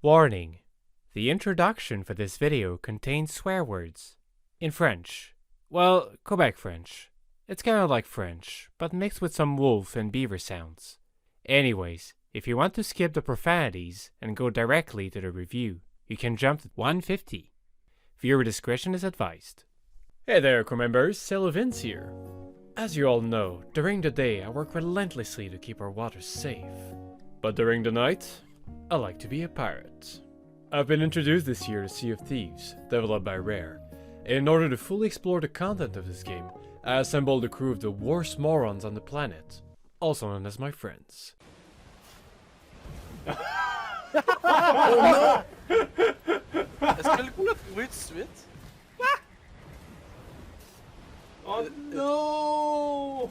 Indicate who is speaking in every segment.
Speaker 1: Warning: the introduction for this video contains swear words. In French. Well, Quebec French. It's kind of like French, but mixed with some wolf and beaver sounds. Anyways, if you want to skip the profanities and go directly to the review, you can jump to 150. Viewer discretion is advised. Hey there, crew members, Sailor Vince here. As you all know, during the day I work relentlessly to keep our waters safe. But during the night, I like to be a pirate. I've been introduced this year to Sea of Thieves, developed by Rare. In order to fully explore the content of this game, I assembled a crew of the worst morons on the planet, also known as my friends.
Speaker 2: Oh non! Est-ce que le coup l'a trouvé tout de suite?
Speaker 3: Oh non!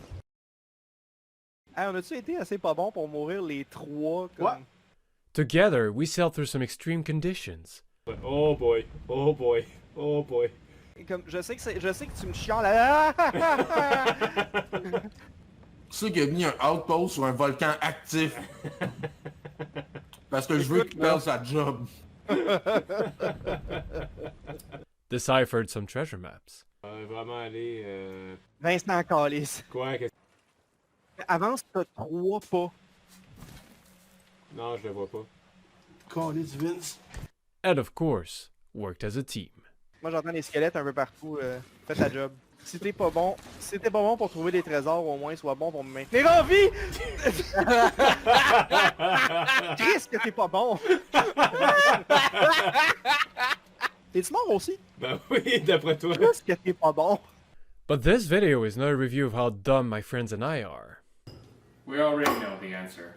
Speaker 4: Hey, on a-tu été assez pas bon pour mourir les trois comme...
Speaker 3: What?
Speaker 1: Together, we sailed through some extreme conditions.
Speaker 3: Oh boy, oh boy, oh boy.
Speaker 4: Comme, je sais que tu me chiales là.
Speaker 5: C'est qu'il a mis un outpost sur un volcan actif. Parce que je veux qu'il perde sa job.
Speaker 1: Deciphered some treasure maps.
Speaker 3: Vraiment aller...
Speaker 4: Vincent Callis.
Speaker 3: Quoi?
Speaker 4: Avance, t'as 3 pas.
Speaker 3: Non, je le vois pas.
Speaker 5: Callis Vince.
Speaker 1: And of course, worked as a team.
Speaker 4: Moi j'entends des squelettes un peu partout. Fais ta job. Si t'es pas bon pour trouver des trésors, au moins sois bon pour me maintenir en vie! Qu'est-ce que t'es pas bon? T'es-tu mort aussi?
Speaker 3: Ben oui, d'après toi.
Speaker 4: Qu'est-ce que t'es pas bon?
Speaker 1: But this video is not a review of how dumb my friends and I are.
Speaker 3: We already know the answer.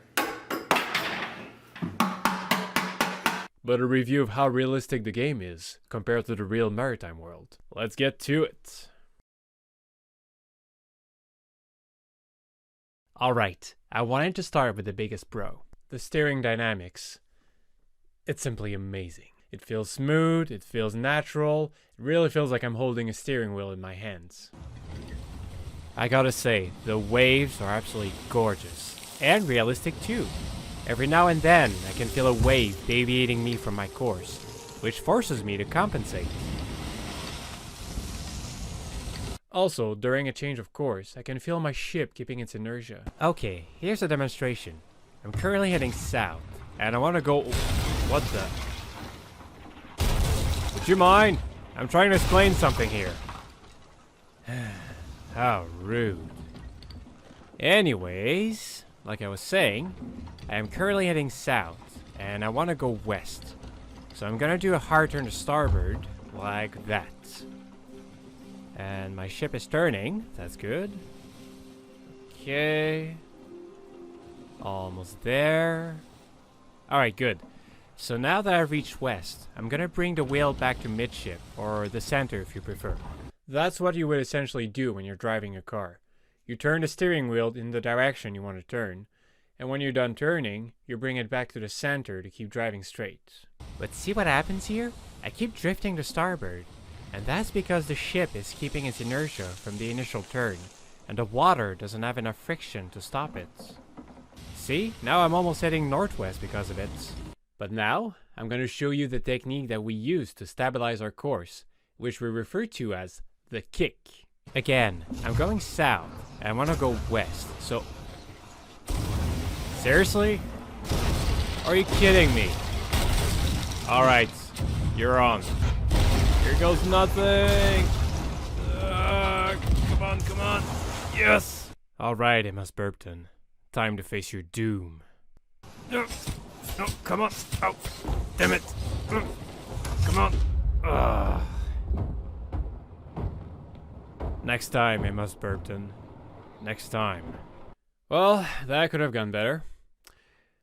Speaker 1: But a review of how realistic the game is compared to the real maritime world. Let's get to it. Alright, I wanted to start with the biggest bro. The steering dynamics. It's simply amazing. It feels smooth, it feels natural, it really feels like I'm holding a steering wheel in my hands. I gotta say, the waves are absolutely gorgeous. And realistic too. Every now and then, I can feel a wave deviating me from my course, which forces me to compensate. Also, during a change of course, I can feel my ship keeping its inertia. Okay, here's a demonstration. I'm currently heading south, and I want to go... What the... Would you mind? I'm trying to explain something here. How rude. Anyways, like I was saying, I am currently heading south, and I want to go west. So I'm gonna do a hard turn to starboard, like that. And my ship is turning, that's good. Okay. Almost there. Alright, good. So now that I've reached west, I'm gonna bring the wheel back to midship, or the center if you prefer. That's what you would essentially do when you're driving a car. You turn the steering wheel in the direction you want to turn, and when you're done turning, you bring it back to the center to keep driving straight. But see what happens here? I keep drifting to starboard, and that's because the ship is keeping its inertia from the initial turn, and the water doesn't have enough friction to stop it. See? Now I'm almost heading northwest because of it. But now, I'm going to show you the technique that we use to stabilize our course, which we refer to as the kick. Again, I'm going south, and I want to go west, so... Seriously? Are you kidding me? Alright, you're on. Here goes nothing! Come on! Yes! Alright, Emma Burpton. Time to face your doom. No, come on! Oh, damn it! Come on! Next time, Emma Burpton. Next time. Well, that could have gone better.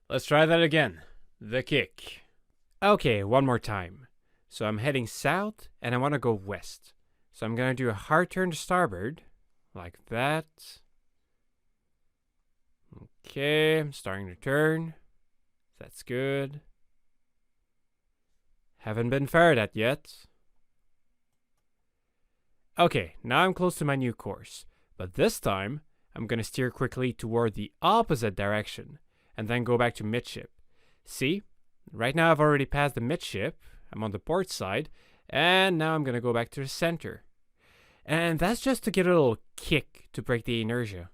Speaker 1: Let's try that again. The kick. Okay, one more time. So I'm heading south, and I want to go west. So I'm going to do a hard turn to starboard. Like that. Okay, I'm starting to turn. That's good. Haven't been fired at yet. Okay, now I'm close to my new course. But this time, I'm going to steer quickly toward the opposite direction, and then go back to midship. See? Right now I've already passed the midship, I'm on the port side, and now I'm gonna go back to the center. And that's just to get a little kick to break the inertia.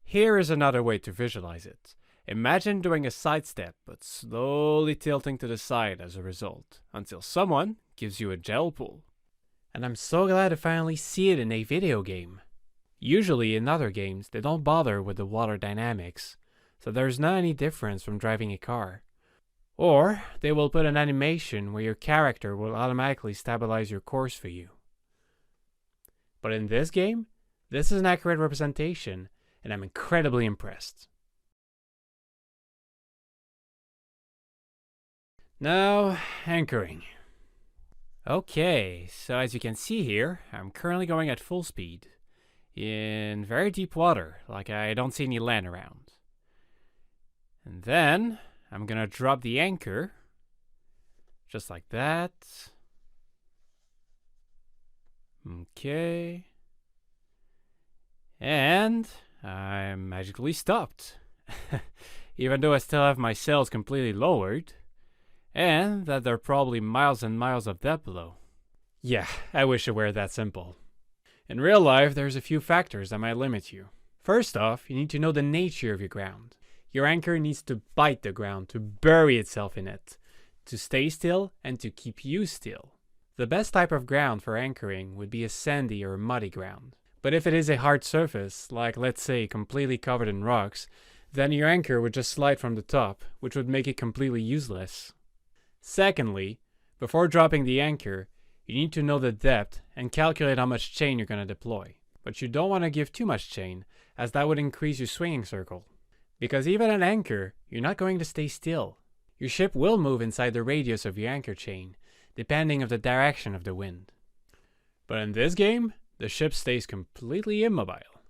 Speaker 1: Here is another way to visualize it. Imagine doing a sidestep, but slowly tilting to the side as a result, until someone gives you a gel pull. And I'm so glad to finally see it in a video game. Usually in other games, they don't bother with the water dynamics, so there's not any difference from driving a car. Or they will put an animation where your character will automatically stabilize your course for you. But in this game, this is an accurate representation, and I'm incredibly impressed. Now, anchoring. Okay, so as you can see here, I'm currently going at full speed in very deep water, like I don't see any land around. And then I'm gonna drop the anchor, just like that. Okay. And I'm magically stopped, even though I still have my sails completely lowered. And that there are probably miles and miles of depth below. Yeah, I wish it were that simple. In real life, there's a few factors that might limit you. First off, you need to know the nature of your ground. Your anchor needs to bite the ground, to bury itself in it, to stay still and to keep you still. The best type of ground for anchoring would be a sandy or muddy ground. But if it is a hard surface, like let's say completely covered in rocks, then your anchor would just slide from the top, which would make it completely useless. Secondly, before dropping the anchor, you need to know the depth and calculate how much chain you're going to deploy. But you don't want to give too much chain, as that would increase your swinging circle. Because even at anchor, you're not going to stay still. Your ship will move inside the radius of your anchor chain, depending on the direction of the wind. But in this game, the ship stays completely immobile.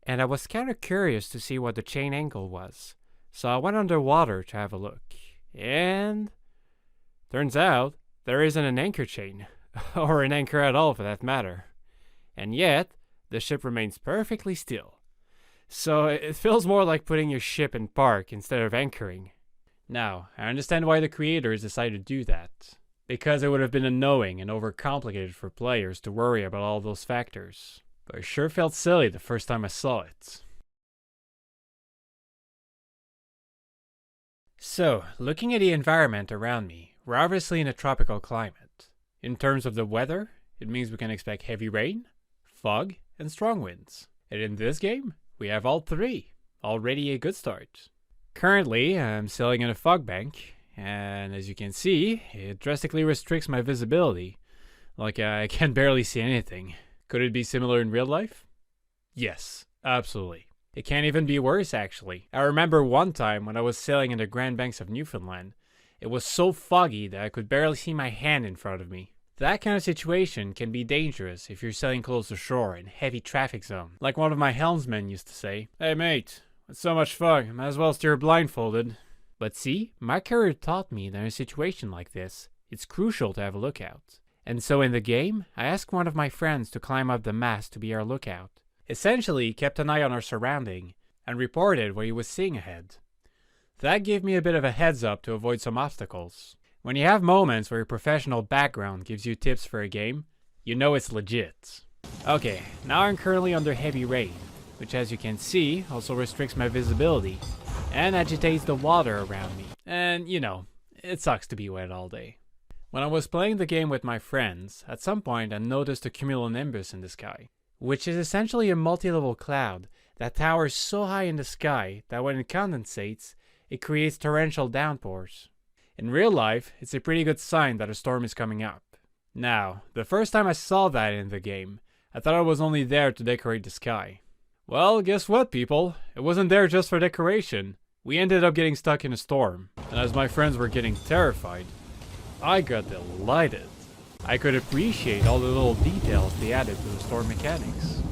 Speaker 1: And I was kind of curious to see what the chain angle was, so I went underwater to have a look. And turns out, there isn't an anchor chain, or an anchor at all for that matter. And yet, the ship remains perfectly still. So it feels more like putting your ship in park instead of anchoring. Now, I understand why the creators decided to do that. Because it would have been annoying and overcomplicated for players to worry about all those factors. But it sure felt silly the first time I saw it. So, looking at the environment around me, we're obviously in a tropical climate. In terms of the weather, it means we can expect heavy rain, fog, and strong winds. And in this game, we have all three. Already a good start. Currently, I'm sailing in a fog bank, and as you can see, it drastically restricts my visibility. Like I can barely see anything. Could it be similar in real life? Yes, absolutely. It can't even be worse actually. I remember one time when I was sailing in the Grand Banks of Newfoundland. It was so foggy that I could barely see my hand in front of me. That kind of situation can be dangerous if you're sailing close to shore in heavy traffic zone. Like one of my helmsmen used to say, "Hey mate, with so much fog, might as well steer blindfolded." But see, my career taught me that in a situation like this, it's crucial to have a lookout. And so in the game, I asked one of my friends to climb up the mast to be our lookout. Essentially, he kept an eye on our surrounding and reported what he was seeing ahead. That gave me a bit of a heads up to avoid some obstacles. When you have moments where your professional background gives you tips for a game, you know it's legit. Okay, now I'm currently under heavy rain, which as you can see also restricts my visibility and agitates the water around me. And you know, it sucks to be wet all day. When I was playing the game with my friends, at some point I noticed a cumulonimbus in the sky, which is essentially a multi-level cloud that towers so high in the sky that when it condensates, it creates torrential downpours. In real life, it's a pretty good sign that a storm is coming up. Now, the first time I saw that in the game, I thought it was only there to decorate the sky. Well, guess what, people? It wasn't there just for decoration. We ended up getting stuck in a storm, and as my friends were getting terrified, I got delighted. I could appreciate all the little details they added to the storm mechanics.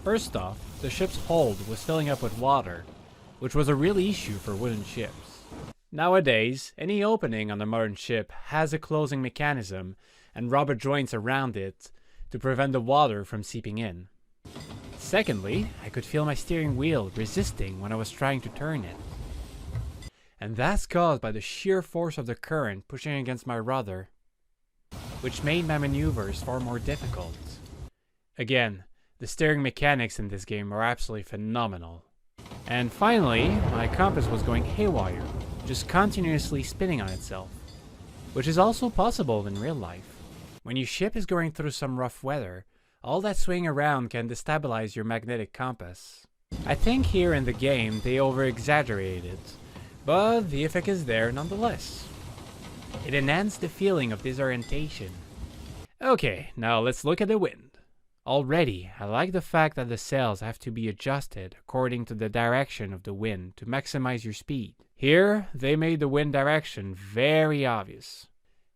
Speaker 1: First off, the ship's hold was filling up with water, which was a real issue for wooden ships. Nowadays, any opening on a modern ship has a closing mechanism and rubber joints around it to prevent the water from seeping in. Secondly, I could feel my steering wheel resisting when I was trying to turn it. and that's caused by the sheer force of the current pushing against my rudder, which made my maneuvers far more difficult. Again, the steering mechanics in this game are absolutely phenomenal. And finally, my compass was going haywire, just continuously spinning on itself, which is also possible in real life. When your ship is going through some rough weather, all that swing around can destabilize your magnetic compass. I think here in the game they over-exaggerated it, but the effect is there nonetheless. It enhanced the feeling of disorientation. Okay, now let's look at the wind. Already, I like the fact that the sails have to be adjusted according to the direction of the wind to maximize your speed. Here, they made the wind direction very obvious.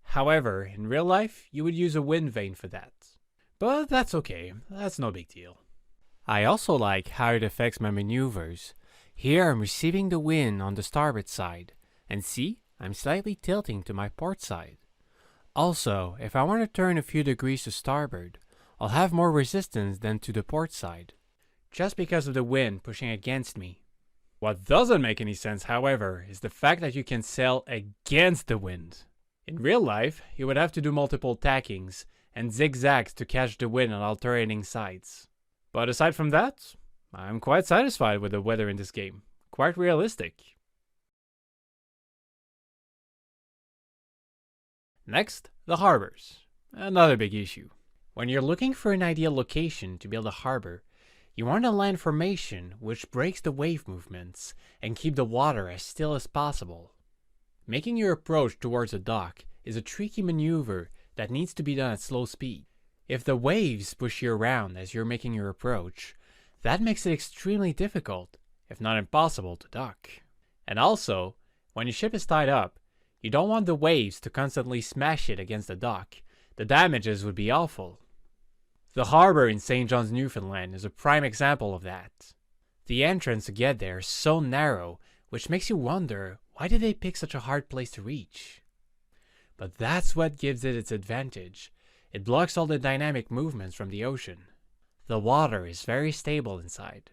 Speaker 1: However, in real life, you would use a wind vane for that. But that's okay, that's no big deal. I also like how it affects my maneuvers. Here I'm receiving the wind on the starboard side, and see, I'm slightly tilting to my port side. Also, if I want to turn a few degrees to starboard, I'll have more resistance than to the port side, just because of the wind pushing against me. What doesn't make any sense, however, is the fact that you can sail against the wind. In real life, you would have to do multiple tackings and zigzags to catch the wind on alternating sides. But aside from that, I'm quite satisfied with the weather in this game. Quite realistic. Next, the harbors. Another big issue. When you're looking for an ideal location to build a harbor, you want a land formation which breaks the wave movements and keep the water as still as possible. Making your approach towards a dock is a tricky maneuver that needs to be done at slow speed. If the waves push you around as you're making your approach, that makes it extremely difficult, if not impossible, to dock. And also, when your ship is tied up, you don't want the waves to constantly smash it against the dock. The damages would be awful. The harbor in St. John's, Newfoundland is a prime example of that. The entrance to get there is so narrow, which makes you wonder, why did they pick such a hard place to reach? But that's what gives it its advantage. It blocks all the dynamic movements from the ocean. The water is very stable inside.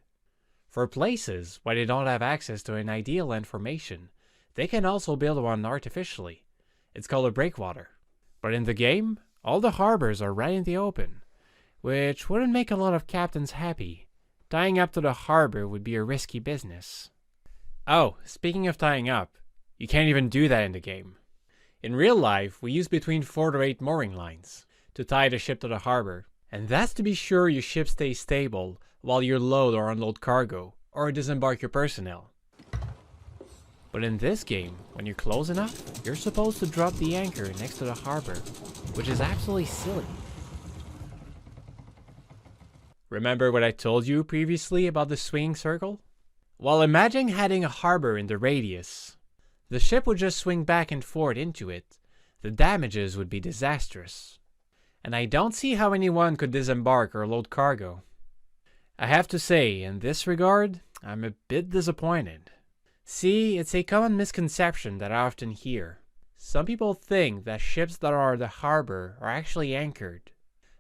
Speaker 1: For places where they don't have access to an ideal land formation, they can also build one artificially. It's called a breakwater. But in the game, all the harbors are right in the open, which wouldn't make a lot of captains happy. Tying up to the harbor would be a risky business. Oh, speaking of tying up, you can't even do that in the game. In real life, we use between 4 to 8 mooring lines to tie the ship to the harbor, and that's to be sure your ship stays stable while you load or unload cargo, or disembark your personnel. But in this game, when you're close enough, you're supposed to drop the anchor next to the harbor, which is absolutely silly. Remember what I told you previously about the swinging circle? Well, imagine having a harbor in the radius. The ship would just swing back and forth into it. The damages would be disastrous. And I don't see how anyone could disembark or load cargo. I have to say, in this regard, I'm a bit disappointed. See, it's a common misconception that I often hear. Some people think that ships that are at the harbor are actually anchored.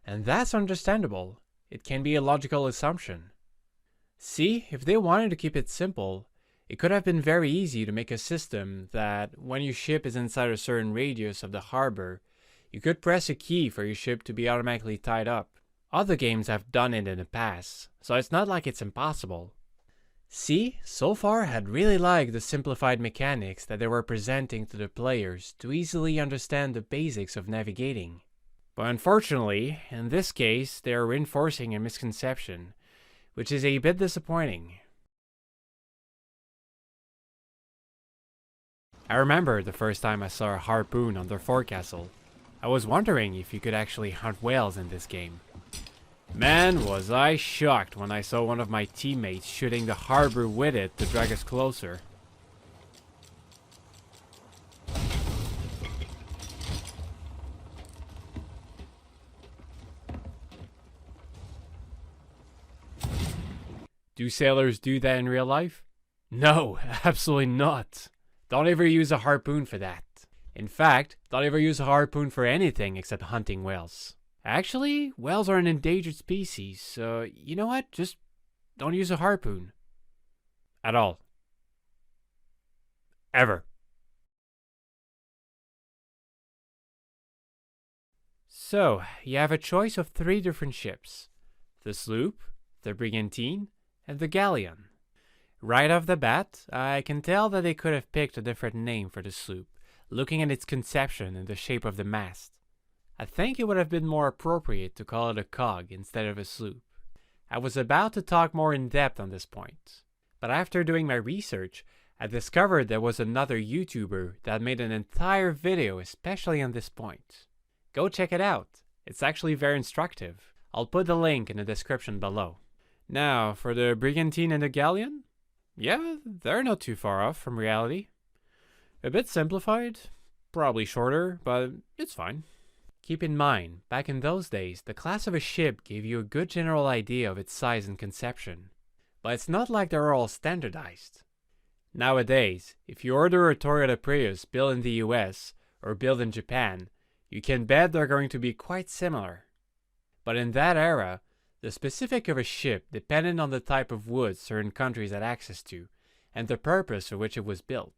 Speaker 1: And that's understandable. It can be a logical assumption. See, if they wanted to keep it simple, it could have been very easy to make a system that when your ship is inside a certain radius of the harbor, you could press a key for your ship to be automatically tied up. Other games have done it in the past, so it's not like it's impossible. See, so far I'd really liked the simplified mechanics that they were presenting to the players to easily understand the basics of navigating. But unfortunately, in this case, they are reinforcing a misconception, which is a bit disappointing. I remember the first time I saw a harpoon on their forecastle. I was wondering if you could actually hunt whales in this game. Man, was I shocked when I saw one of my teammates shooting the harbor with it to drag us closer. Do sailors do that in real life? No, absolutely not. Don't ever use a harpoon for that. In fact, don't ever use a harpoon for anything except hunting whales. Actually, whales are an endangered species, so you know what? Just don't use a harpoon. At all. Ever. So, you have a choice of 3 different ships. The sloop, the brigantine, and the galleon. Right off the bat, I can tell that they could have picked a different name for the sloop, looking at its conception and the shape of the mast. I think it would have been more appropriate to call it a cog instead of a sloop. I was about to talk more in depth on this point, but after doing my research, I discovered there was another YouTuber that made an entire video especially on this point. Go check it out. It's actually very instructive. I'll put the link in the description below. Now, for the brigantine and the galleon? Yeah, they're not too far off from reality. A bit simplified, probably shorter, but it's fine. Keep in mind, back in those days, the class of a ship gave you a good general idea of its size and conception. But it's not like they're all standardized. Nowadays, if you order a Toyota Prius built in the US or built in Japan, you can bet they're going to be quite similar. But in that era, the specific of a ship depended on the type of wood certain countries had access to, and the purpose for which it was built.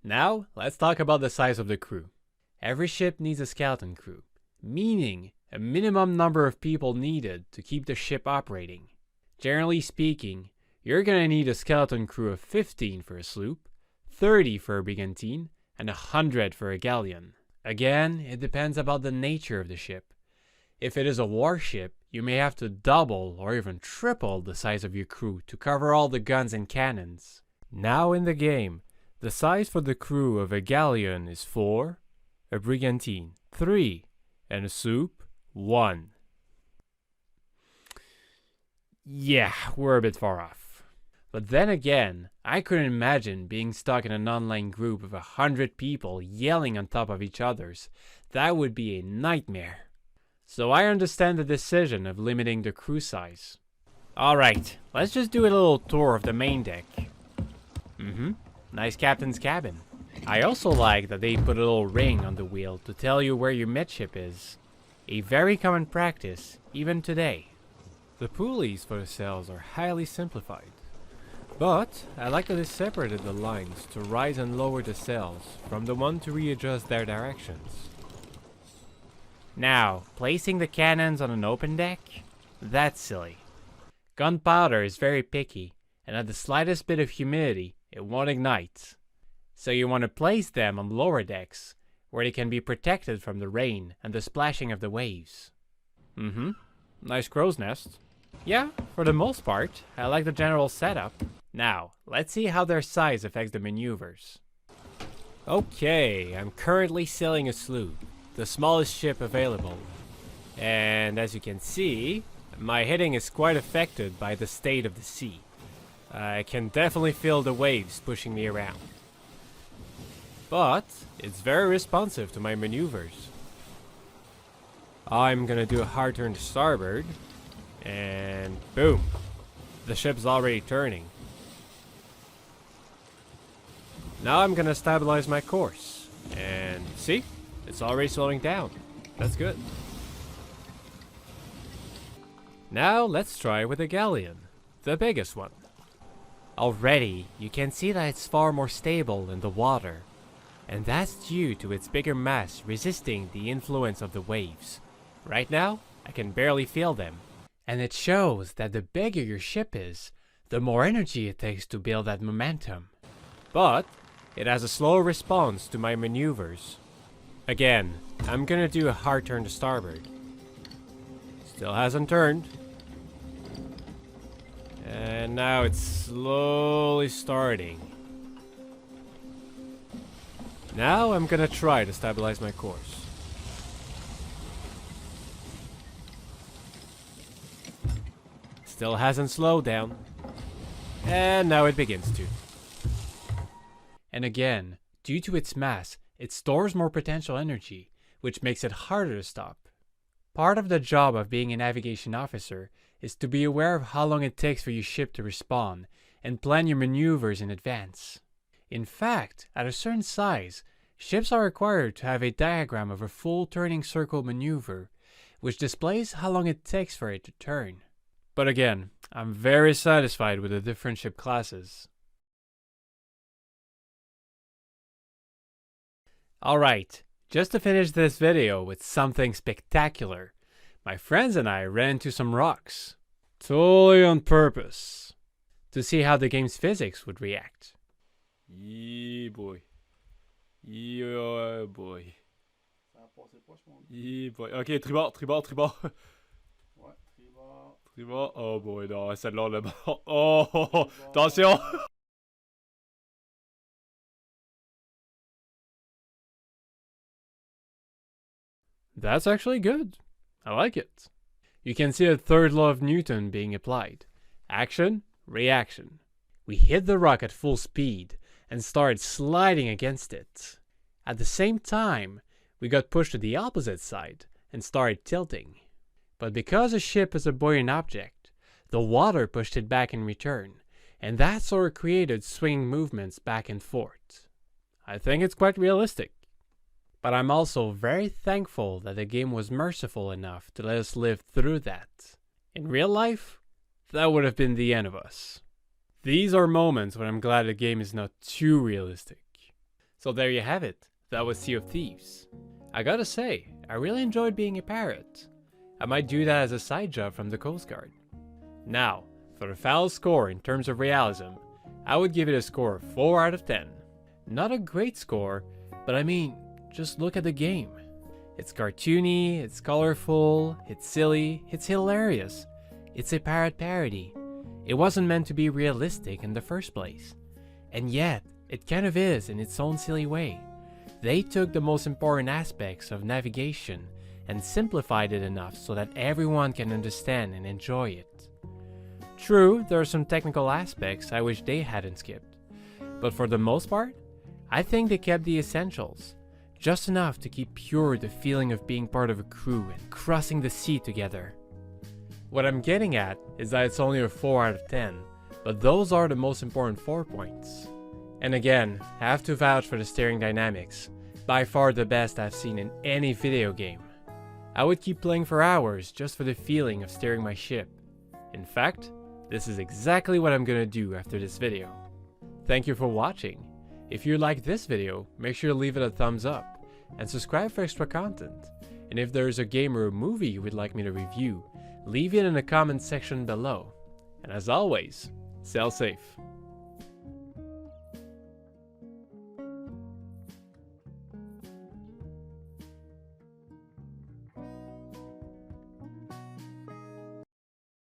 Speaker 1: Now, let's talk about the size of the crew. Every ship needs a skeleton crew, meaning a minimum number of people needed to keep the ship operating. Generally speaking, you're gonna need a skeleton crew of 15 for a sloop, 30 for a brigantine, and 100 for a galleon. Again, it depends about the nature of the ship. If it is a warship, you may have to double or even triple the size of your crew to cover all the guns and cannons. Now in the game, the size for the crew of a galleon is 4, a brigantine 3, and a sloop 1. Yeah, we're a bit far off. But then again, I couldn't imagine being stuck in an online group of 100 people yelling on top of each other's. That would be a nightmare. So I understand the decision of limiting the crew size. Alright, let's just do a little tour of the main deck. Nice captain's cabin. I also like that they put a little ring on the wheel to tell you where your midship is. A very common practice, even today. The pulleys for the sails are highly simplified. But I like that they separated the lines to rise and lower the sails from the one to readjust their directions. Now, placing the cannons on an open deck? That's silly. Gunpowder is very picky, and at the slightest bit of humidity, it won't ignite. So you want to place them on lower decks, where they can be protected from the rain and the splashing of the waves. Nice crow's nest. Yeah, for the most part, I like the general setup. Now, let's see how their size affects the maneuvers. Okay, I'm currently sailing a sloop, the smallest ship available. And as you can see, my heading is quite affected by the state of the sea. I can definitely feel the waves pushing me around. But it's very responsive to my maneuvers. I'm gonna do a hard turn to starboard, and boom, the ship's already turning. Now I'm gonna stabilize my course, and see, it's already slowing down. That's good. Now let's try with the galleon, the biggest one. Already, you can see that it's far more stable in the water, and that's due to its bigger mass resisting the influence of the waves. Right now, I can barely feel them. And it shows that the bigger your ship is, the more energy it takes to build that momentum. But it has a slower response to my maneuvers. Again, I'm gonna do a hard turn to starboard. Still hasn't turned. And now it's slowly starting. Now I'm gonna try to stabilize my course. Still hasn't slowed down. And now it begins to. And again, due to its mass, it stores more potential energy, which makes it harder to stop. Part of the job of being a navigation officer is to be aware of how long it takes for your ship to respawn and plan your maneuvers in advance. In fact, at a certain size, ships are required to have a diagram of a full turning circle maneuver, which displays how long it takes for it to turn. But again, I'm very satisfied with the different ship classes. Alright, just to finish this video with something spectacular, my friends and I ran into some rocks. Totally on purpose. To see how the game's physics would react. Yeah boy. Yeah boy. Yeah boy. Ok, tribord.
Speaker 6: Ouais, tribord.
Speaker 1: Tribord. Oh boy, non, celle-là on l'a mort. Oh, attention! That's actually good. I like it. You can see a third law of Newton being applied. Action, reaction. We hit the rock at full speed and started sliding against it. At the same time, we got pushed to the opposite side and started tilting. But because a ship is a buoyant object, the water pushed it back in return, and that sort of created swinging movements back and forth. I think it's quite realistic. But I'm also very thankful that the game was merciful enough to let us live through that. In real life, that would have been the end of us. These are moments when I'm glad the game is not too realistic. So there you have it. That was Sea of Thieves. I gotta say, I really enjoyed being a pirate. I might do that as a side job from the Coast Guard. Now, for the final score in terms of realism, I would give it a score of 4 out of 10. Not a great score, but I mean, just look at the game. It's cartoony, it's colorful, it's silly, it's hilarious. It's a pirate parody. It wasn't meant to be realistic in the first place. And yet, it kind of is in its own silly way. They took the most important aspects of navigation and simplified it enough so that everyone can understand and enjoy it. True, there are some technical aspects I wish they hadn't skipped. But for the most part, I think they kept the essentials. Just enough to keep pure the feeling of being part of a crew and crossing the sea together. What I'm getting at is that it's only a 4 out of 10, but those are the most important 4 points. And again, I have to vouch for the steering dynamics, by far the best I've seen in any video game. I would keep playing for hours just for the feeling of steering my ship. In fact, this is exactly what I'm gonna do after this video. Thank you for watching. If you liked this video, make sure to leave it a thumbs up and subscribe for extra content. And if there is a game or a movie you would like me to review, leave it in the comment section below. And as always, sail safe.